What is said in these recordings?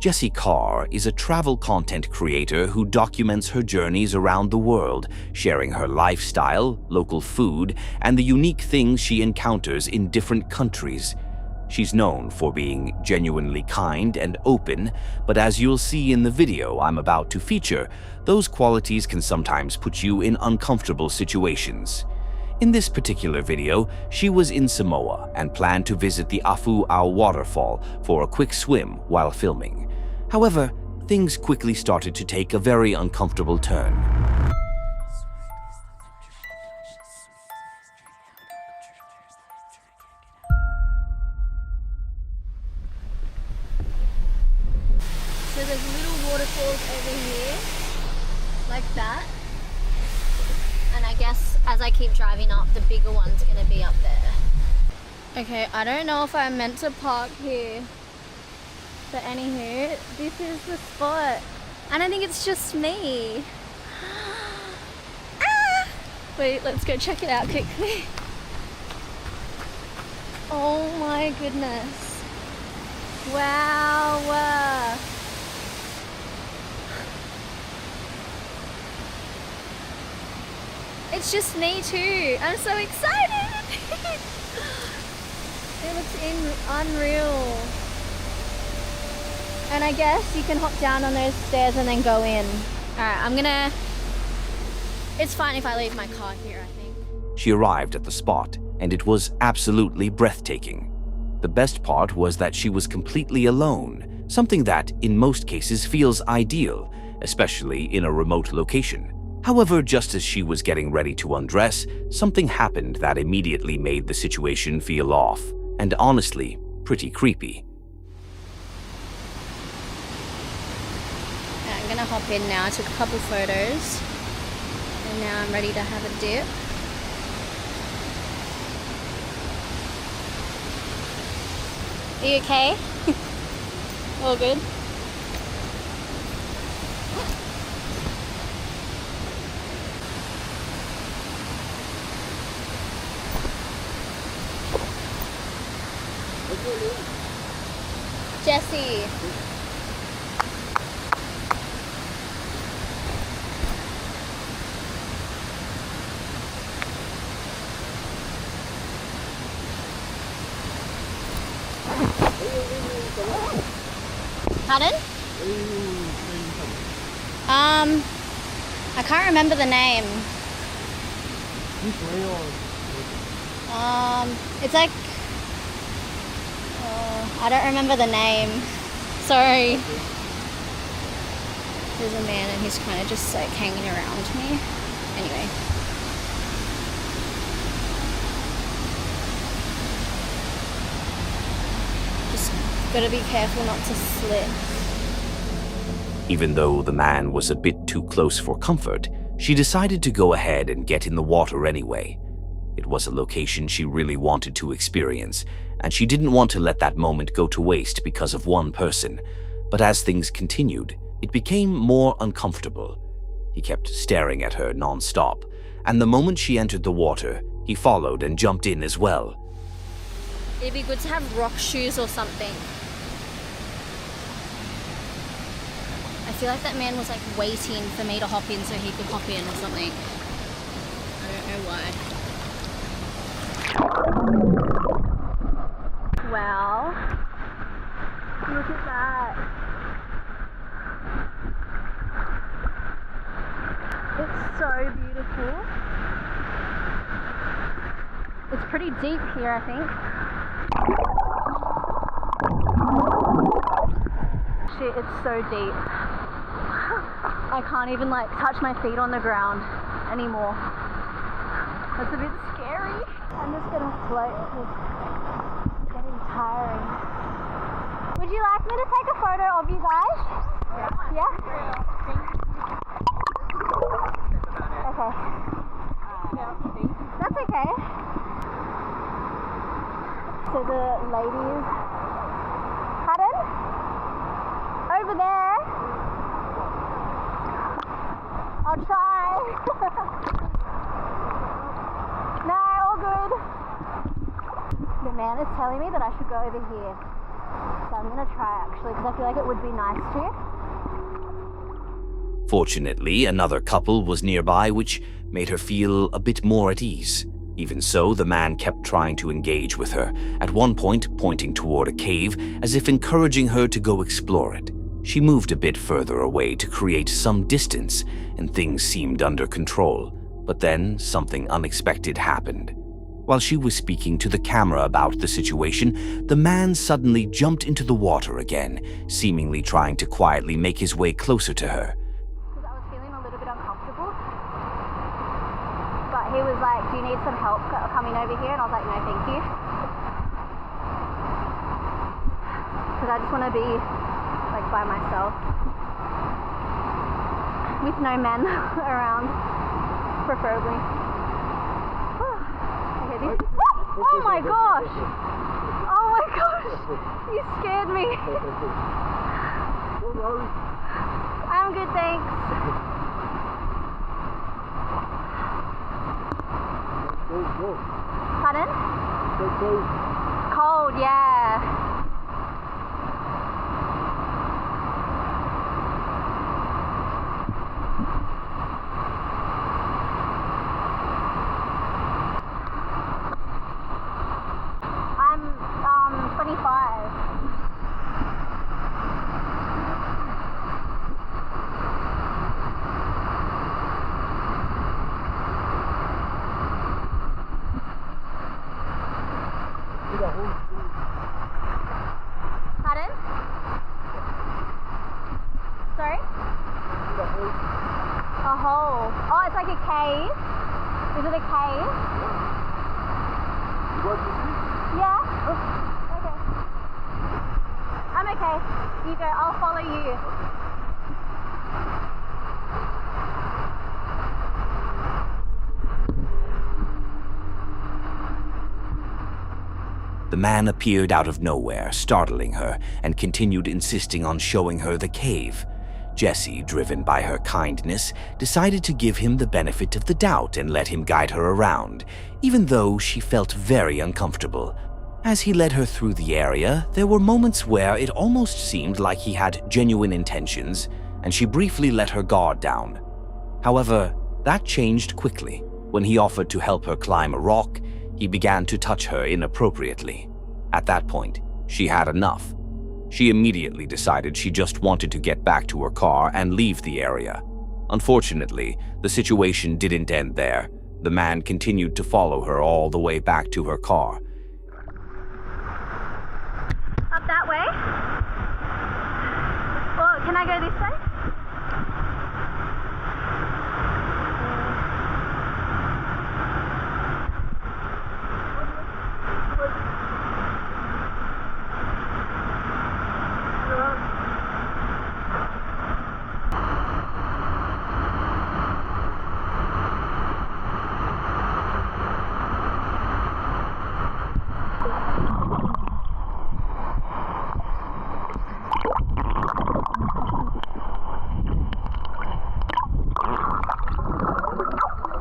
Jessie Carr is a travel content creator who documents her journeys around the world, sharing her lifestyle, local food, and the unique things she encounters in different countries. She's known for being genuinely kind and open, but as you'll see in the video I'm about to feature, those qualities can sometimes put you in uncomfortable situations. In this particular video, she was in Samoa and planned to visit the Afu'au waterfall for a quick swim while filming. However, things quickly started to take a very uncomfortable turn. So there's little waterfalls over here, like that. And I guess as I keep driving up, the bigger one's gonna be up there. Okay, I don't know if I'm meant to park here. But anywho, this is the spot. And I think it's just me. Ah! Wait, let's go check it out quickly. Oh my goodness. Wow. It's just me too. I'm so excited. It looks unreal. And I guess you can hop down on those stairs and then go in. Alright, it's fine if I leave my car here, I think. She arrived at the spot, and it was absolutely breathtaking. The best part was that she was completely alone, something that, in most cases, feels ideal, especially in a remote location. However, just as she was getting ready to undress, something happened that immediately made the situation feel off, and honestly, pretty creepy. I'm gonna hop in now. I took a couple photos, and now I'm ready to have a dip. Are you okay? All good? Jessie. Pardon? I can't remember the name. It's like, I don't remember the name. Sorry. There's a man and he's kind of just like hanging around me. Anyway. Just gotta be careful not to slip. Even though the man was a bit too close for comfort, she decided to go ahead and get in the water anyway. It was a location she really wanted to experience, and she didn't want to let that moment go to waste because of one person. But as things continued, it became more uncomfortable. He kept staring at her non-stop, and the moment she entered the water, he followed and jumped in as well. It'd be good to have rock shoes or something. I feel like that man was like waiting for me to hop in so he could hop in or something. I don't know why. Wow. Look at that. It's so beautiful. It's pretty deep here, I think. Shit, it's so deep. I can't even like touch my feet on the ground anymore. That's a bit scary. I'm just gonna float because it's getting tiring. Would you like me to take a photo of you guys? Yeah? Okay. That's okay. So the ladies, pardon? Over there. I'll try. No, all good. The man is telling me that I should go over here. So I'm gonna try actually, because I feel like it would be nice to. Fortunately, another couple was nearby, which made her feel a bit more at ease. Even so, the man kept trying to engage with her, at one point pointing toward a cave as if encouraging her to go explore it. She moved a bit further away to create some distance, and things seemed under control. But then something unexpected happened. While she was speaking to the camera about the situation, the man suddenly jumped into the water again, seemingly trying to quietly make his way closer to her. Because I was feeling a little bit uncomfortable. But he was like, do you need some help coming over here? And I was like, no, thank you. Because I just want to be like by myself. With no men around, preferably. Okay, this... Oh my gosh! Oh my gosh! You scared me. I'm good, thanks. Pardon? Cold, yeah. I'm 25. Pardon? Sorry? A hole. Oh, it's like a cave. Is it a cave? Yeah? Okay. I'm okay. You go. I'll follow you. The man appeared out of nowhere, startling her, and continued insisting on showing her the cave. Jessie, driven by her kindness, decided to give him the benefit of the doubt and let him guide her around, even though she felt very uncomfortable. As he led her through the area, there were moments where it almost seemed like he had genuine intentions, and she briefly let her guard down. However, that changed quickly. When he offered to help her climb a rock, he began to touch her inappropriately. At that point, she had enough. She immediately decided she just wanted to get back to her car and leave the area. Unfortunately, the situation didn't end there. The man continued to follow her all the way back to her car. Up that way? Well, can I go this way?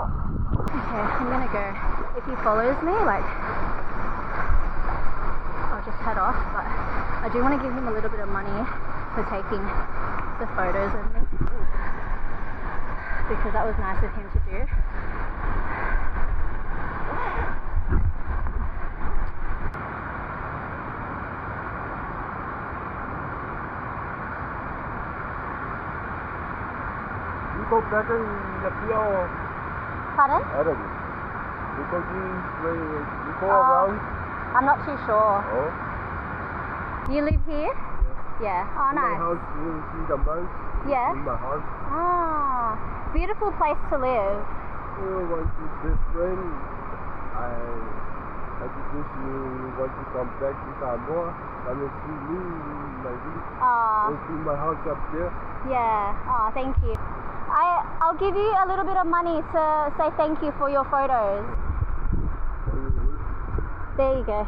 I'm gonna go. If he follows me, like, I'll just head off, but I do want to give him a little bit of money for taking the photos of me, because that was nice of him to do. You go back in the field. Pardon? Adam, you go you go around. I'm not too sure. Oh, You live here? Yeah. Oh, my nice. house, you see the mouse Yeah. in my house. Ah, beautiful place to live. You want to different. I suggest you want to come back to Samoa. Come and see me, maybe. Ah, And see my house up there. yeah. Ah, thank you. I'll give you a little bit of money to say thank you for your photos. There you go.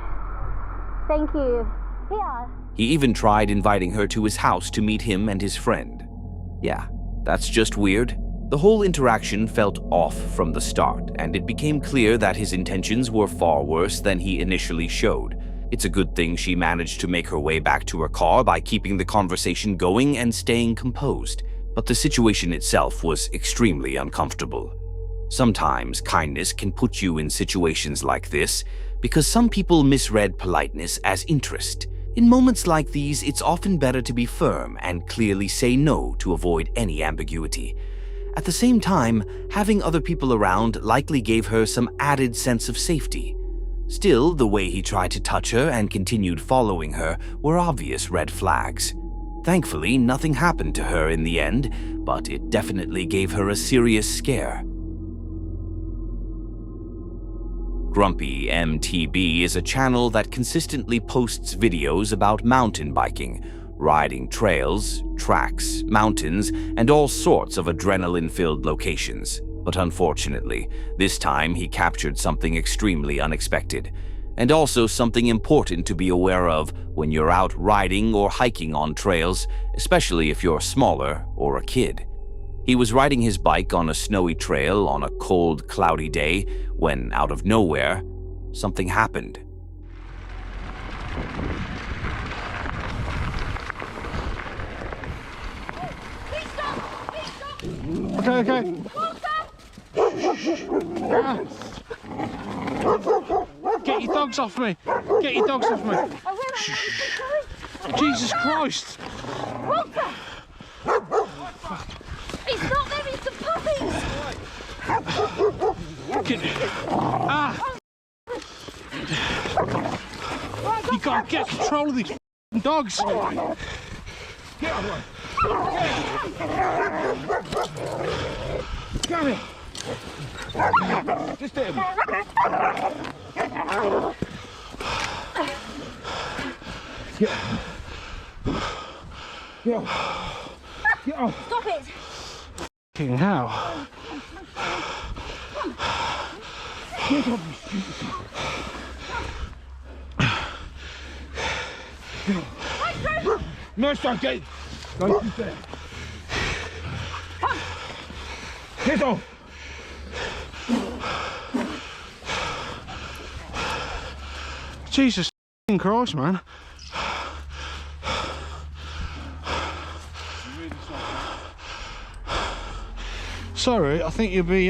Thank you. Here. He even tried inviting her to his house to meet him and his friend. Yeah, that's just weird. The whole interaction felt off from the start, and it became clear that his intentions were far worse than he initially showed. It's a good thing she managed to make her way back to her car by keeping the conversation going and staying composed. But the situation itself was extremely uncomfortable. Sometimes kindness can put you in situations like this because some people misread politeness as interest. In moments like these, it's often better to be firm and clearly say no to avoid any ambiguity. At the same time, having other people around likely gave her some added sense of safety. Still, the way he tried to touch her and continued following her were obvious red flags. Thankfully, nothing happened to her in the end, but it definitely gave her a serious scare. Grumpy MTB is a channel that consistently posts videos about mountain biking, riding trails, tracks, mountains, and all sorts of adrenaline-filled locations. But unfortunately, this time he captured something extremely unexpected, and also something important to be aware of when you're out riding or hiking on trails, especially if you're smaller or a kid. He was riding his bike on a snowy trail on a cold, cloudy day when, out of nowhere, something happened. Okay. Get your dogs off me. Get your dogs off me. Jesus Christ. Walter! It's not them, it's the puppies! You gotta get control of these dogs. Come here. Just hit him. Get off. Stop it! Fucking hell. Get off, you stupid. Nice one, Kate. Go there. Get off. Jesus Christ, man. Sorry, I think you'll be,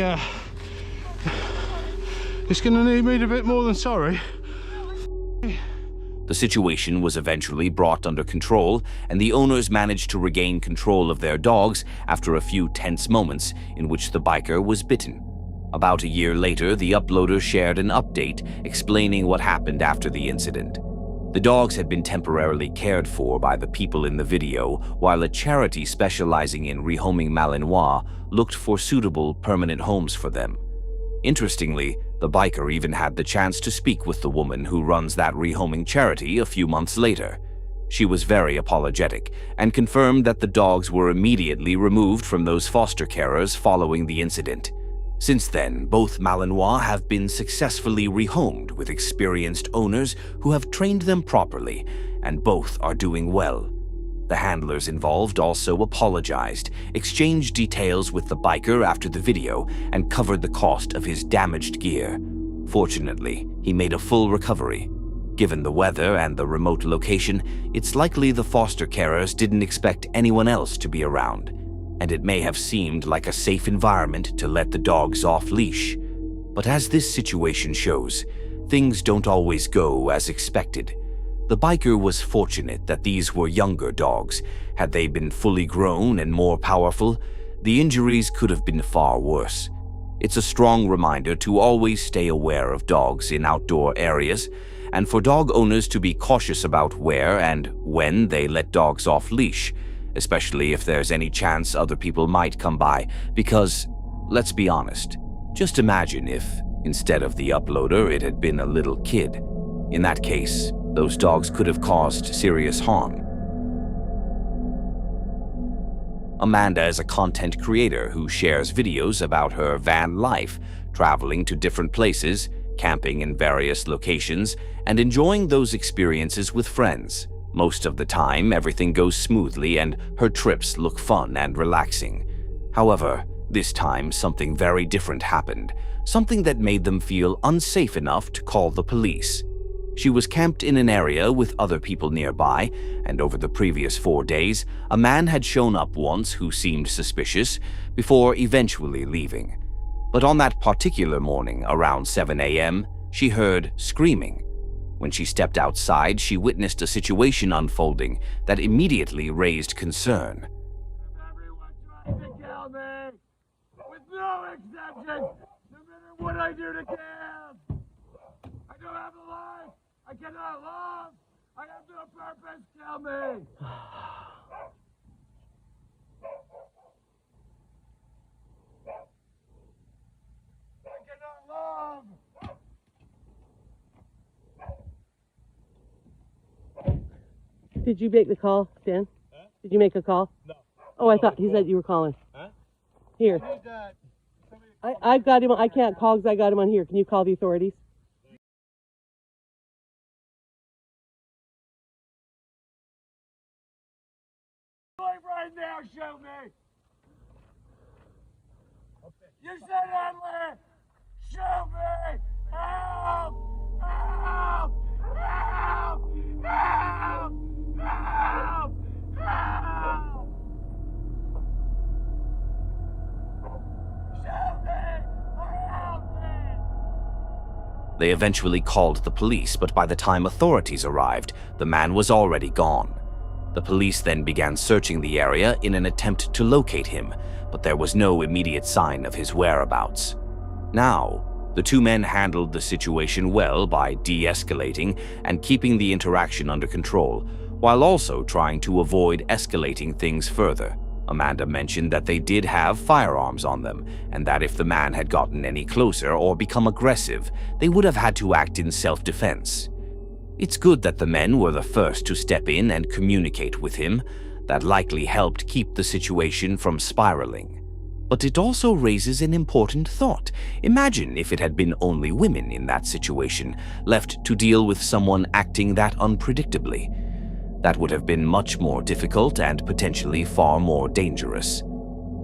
it's gonna need me a bit more than sorry. The situation was eventually brought under control, and the owners managed to regain control of their dogs after a few tense moments in which the biker was bitten. About a year later, the uploader shared an update explaining what happened after the incident. The dogs had been temporarily cared for by the people in the video, while a charity specializing in rehoming Malinois looked for suitable permanent homes for them. Interestingly, the biker even had the chance to speak with the woman who runs that rehoming charity a few months later. She was very apologetic and confirmed that the dogs were immediately removed from those foster carers following the incident. Since then, both Malinois have been successfully rehomed with experienced owners who have trained them properly, and both are doing well. The handlers involved also apologized, exchanged details with the biker after the video, and covered the cost of his damaged gear. Fortunately, he made a full recovery. Given the weather and the remote location, it's likely the foster carers didn't expect anyone else to be around, and it may have seemed like a safe environment to let the dogs off leash. But as this situation shows, things don't always go as expected. The biker was fortunate that these were younger dogs. Had they been fully grown and more powerful, the injuries could have been far worse. It's a strong reminder to always stay aware of dogs in outdoor areas, and for dog owners to be cautious about where and when they let dogs off leash, especially if there's any chance other people might come by, because, let's be honest, just imagine if, instead of the uploader, it had been a little kid. In that case, those dogs could have caused serious harm. Amanda is a content creator who shares videos about her van life, traveling to different places, camping in various locations, and enjoying those experiences with friends. Most of the time, everything goes smoothly and her trips look fun and relaxing. However, this time something very different happened, something that made them feel unsafe enough to call the police. She was camped in an area with other people nearby, and over the previous 4 days, a man had shown up once who seemed suspicious, before eventually leaving. But on that particular morning, around 7 a.m., she heard screaming. When she stepped outside, she witnessed a situation unfolding that immediately raised concern. Everyone tries to kill me, with no exception, no matter what I do to kill. I don't have a life. I cannot love. I have no purpose. Kill me. I cannot love. Did you make the call, Dan? Huh? Did you make a call? No. Oh, I thought he said you were calling. Huh? Here. I've got him. I can't call because I got him on here. Can you call the authorities? Right now, shoot me. You said earlier, shoot me. Help! Help! Help! Help! Help! Help! Shoot me! Help me! They eventually called the police, but by the time authorities arrived, the man was already gone. The police then began searching the area in an attempt to locate him, but there was no immediate sign of his whereabouts. Now, the two men handled the situation well by de-escalating and keeping the interaction under control, while also trying to avoid escalating things further. Amanda mentioned that they did have firearms on them, and that if the man had gotten any closer or become aggressive, they would have had to act in self-defense. It's good that the men were the first to step in and communicate with him. That likely helped keep the situation from spiraling. But it also raises an important thought. Imagine if it had been only women in that situation, left to deal with someone acting that unpredictably. That would have been much more difficult and potentially far more dangerous.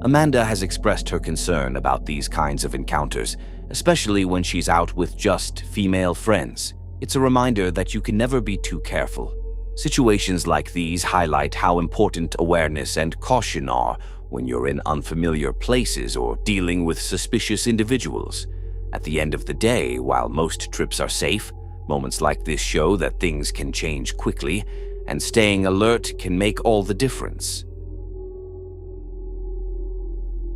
Amanda has expressed her concern about these kinds of encounters, especially when she's out with just female friends. It's a reminder that you can never be too careful. Situations like these highlight how important awareness and caution are when you're in unfamiliar places or dealing with suspicious individuals. At the end of the day, while most trips are safe, moments like this show that things can change quickly, and staying alert can make all the difference.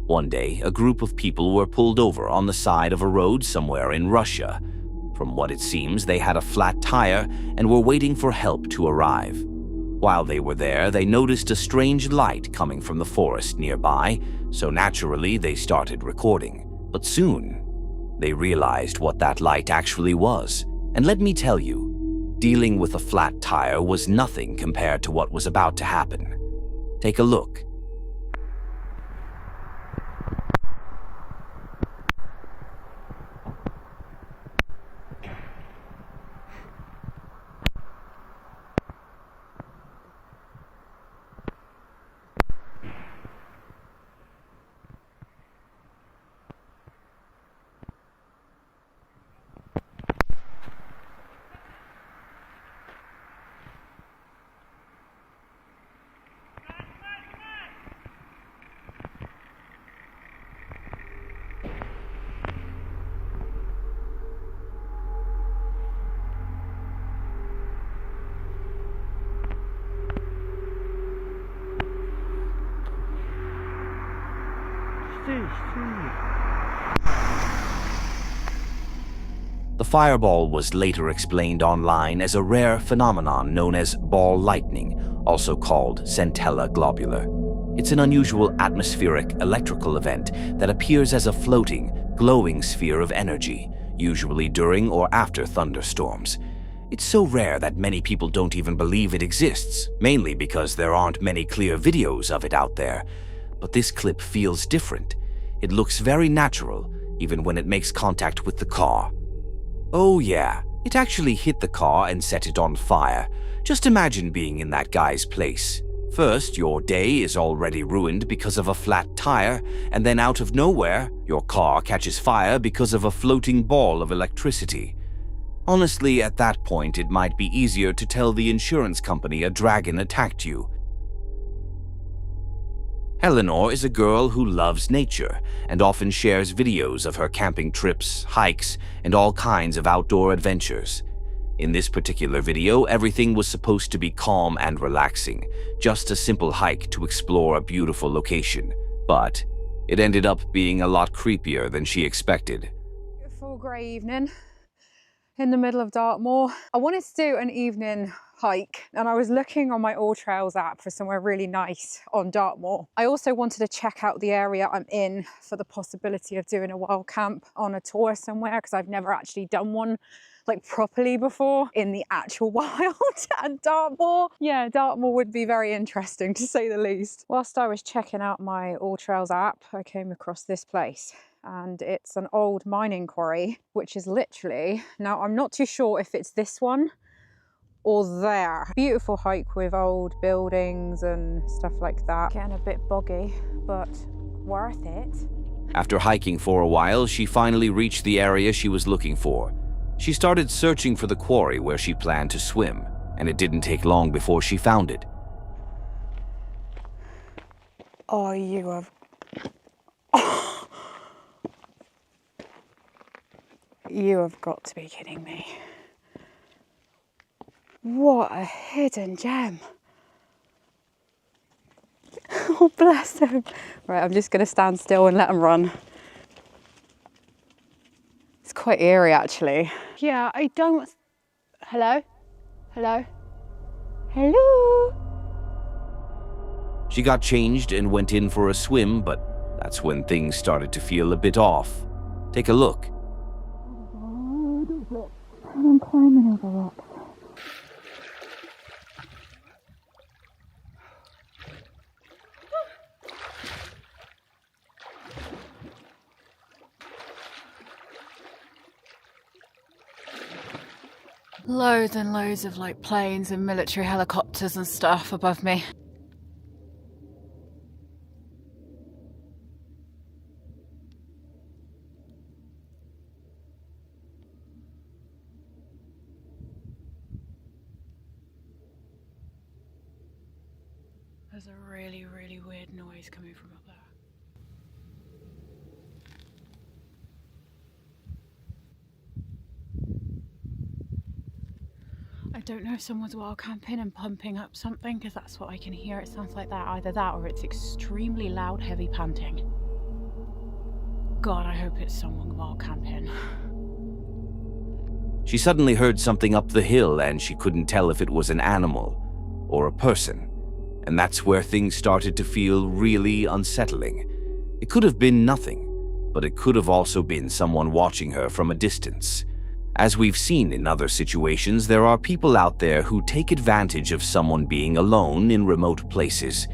One day, a group of people were pulled over on the side of a road somewhere in Russia. From what it seems, they had a flat tire and were waiting for help to arrive. While they were there, they noticed a strange light coming from the forest nearby, so naturally they started recording. But soon, they realized what that light actually was. And let me tell you, dealing with a flat tire was nothing compared to what was about to happen. Take a look. The fireball was later explained online as a rare phenomenon known as ball lightning, also called centella globular. It's an unusual atmospheric electrical event that appears as a floating, glowing sphere of energy, usually during or after thunderstorms. It's so rare that many people don't even believe it exists, mainly because there aren't many clear videos of it out there. But this clip feels different. It looks very natural, even when it makes contact with the car. Oh yeah, it actually hit the car and set it on fire. Just imagine being in that guy's place. First, your day is already ruined because of a flat tire, and then out of nowhere, your car catches fire because of a floating ball of electricity. Honestly, at that point, it might be easier to tell the insurance company a dragon attacked you. Eleanor is a girl who loves nature and often shares videos of her camping trips, hikes, and all kinds of outdoor adventures. In this particular video, everything was supposed to be calm and relaxing, just a simple hike to explore a beautiful location. But it ended up being a lot creepier than she expected. Beautiful grey evening in the middle of Dartmoor. I wanted to do an evening hike and I was looking on my All Trails app for somewhere really nice on Dartmoor. I also wanted to check out the area I'm in for the possibility of doing a wild camp on a tour somewhere, because I've never actually done one like properly before in the actual wild. And Dartmoor, yeah, Dartmoor would be very interesting to say the least. Whilst I was checking out my All Trails app, I came across this place. And it's an old mining quarry, which is literally, now I'm not too sure if it's this one or there. Beautiful hike with old buildings and stuff like that. Getting a bit boggy, but worth it. After hiking for a while, she finally reached the area she was looking for. She started searching for the quarry where she planned to swim, and it didn't take long before she found it. Oh, you have... You have got to be kidding me. What a hidden gem. Oh, bless him. Right, I'm just going to stand still and let him run. It's quite eerie, actually. Yeah, I don't... Hello? Hello? Hello? She got changed and went in for a swim, but that's when things started to feel a bit off. Take a look. I'm climbing over rocks. Loads and loads of like planes and military helicopters and stuff above me. There's a really, really weird noise coming from up there. I don't know if someone's wild camping and pumping up something, because that's what I can hear. It sounds like that, either that or it's extremely loud, heavy panting. God, I hope it's someone wild camping. She suddenly heard something up the hill and she couldn't tell if it was an animal or a person. And that's where things started to feel really unsettling. It could have been nothing, but it could have also been someone watching her from a distance. As we've seen in other situations, there are people out there who take advantage of someone being alone in remote places.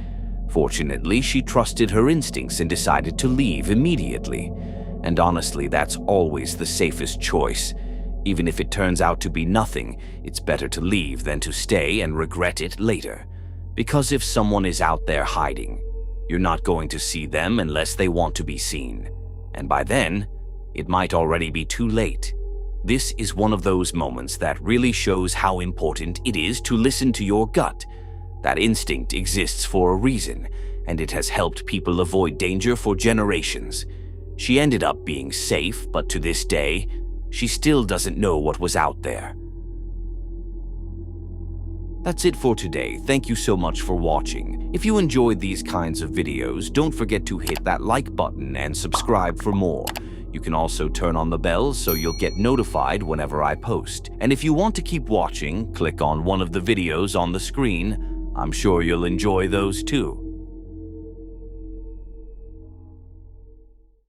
Fortunately, she trusted her instincts and decided to leave immediately. And honestly, that's always the safest choice. Even if it turns out to be nothing, it's better to leave than to stay and regret it later. Because if someone is out there hiding, you're not going to see them unless they want to be seen. And by then, it might already be too late. This is one of those moments that really shows how important it is to listen to your gut. That instinct exists for a reason, and it has helped people avoid danger for generations. She ended up being safe, but to this day, she still doesn't know what was out there. That's it for today. Thank you so much for watching. If you enjoyed these kinds of videos, don't forget to hit that like button and subscribe for more. You can also turn on the bell so you'll get notified whenever I post. And if you want to keep watching, click on one of the videos on the screen. I'm sure you'll enjoy those too.